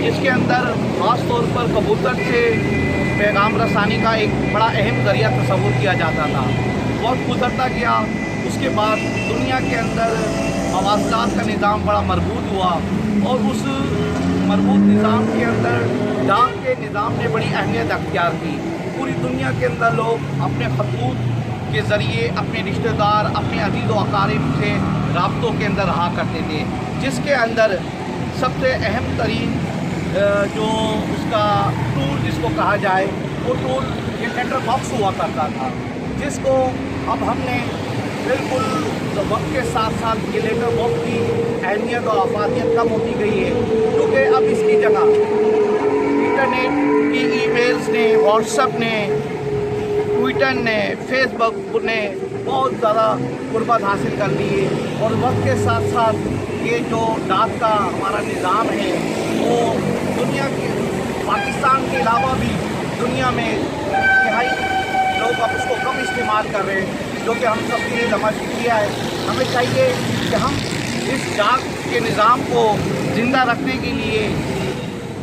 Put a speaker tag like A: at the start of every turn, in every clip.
A: جس کے اندر خاص طور پر کبوتر سے پیغام رسانی کا ایک بڑا اہم ذریعہ تصور کیا جاتا تھا۔ وقت گزرتا گیا، اس کے بعد دنیا کے اندر مواصلات کا نظام بڑا مربوط ہوا، اور اس مربوط نظام کے اندر ڈاک کے نظام نے بڑی اہمیت اختیار کی۔ پوری دنیا کے اندر لوگ اپنے خطوط کے ذریعے اپنے رشتہ دار، اپنے عزیز و اقارب سے رابطوں کے اندر رہا کرتے تھے، جس کے اندر سب سے اہم ترین جو اس کا ٹول جس کو کہا جائے وہ ٹول یہ لیٹر باکس ہوا کرتا تھا، جس کو اب ہم نے بالکل وقت کے ساتھ ساتھ یہ لیٹر باکس کی اہمیت و افادیت کم ہوتی گئی ہے، کیونکہ اب اس کی جگہ انٹرنیٹ کی ای میلز نے، واٹس ایپ نے، ٹویٹر نے، فیس بک نے بہت زیادہ قربت حاصل کر لی ہے، اور وقت کے ساتھ ساتھ یہ جو ڈاک کا ہمارا نظام ہے وہ دنیا کے پاکستان کے علاوہ بھی دنیا میں انتہائی لوگ اب اس کو کم استعمال کر رہے ہیں، جو کہ ہم سب کے لیے لمحہ کیا ہے۔ ہمیں چاہیے کہ ہم اس ڈاک کے نظام کو زندہ رکھنے کے لیے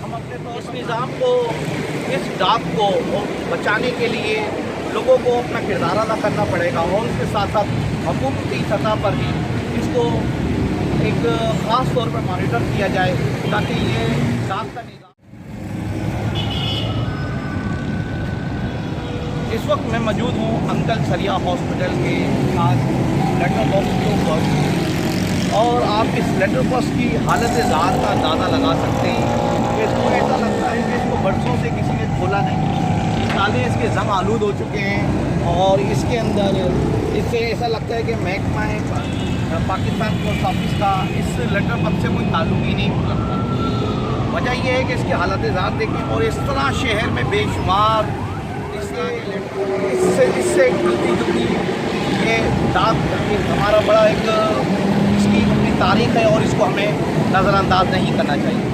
A: ہم اپنے اس نظام کو، اس ڈاک کو بچانے کے لیے لوگوں کو اپنا کردار ادا کرنا پڑے گا، اور اس کے ساتھ ساتھ حکومتی سطح پر بھی اس کو ایک خاص طور پر مانیٹر کیا جائے، تاکہ یہ ڈاک کا نظام۔ اس وقت میں موجود ہوں انکل سریا ہاسپٹل کے ساتھ لیٹر باکس کے اوپر، اور آپ اس لیٹر باکس کی حالت زار کا اندازہ لگا سکتے ہیں کہ اس کو ایسا لگتا ہے کہ اس کو برسوں سے کسی نے کھولا نہیں، تالے اس کے زنگ آلود ہو چکے ہیں، اور اس کے اندر اس سے ایسا لگتا ہے کہ محکمہ پاکستان پوسٹ آفس کا اس لیٹر باکس سے کوئی تعلق ہی نہیں رکھتا۔ وجہ یہ ہے کہ اس کی حالت زار دیکھیں، اور اس طرح شہر میں بے شمار اس سے ملتی جلتی یہ ڈاک ہمارا بڑا ایک اس کی اپنی تاریخ ہے، اور اس کو ہمیں نظر انداز نہیں کرنا چاہیے۔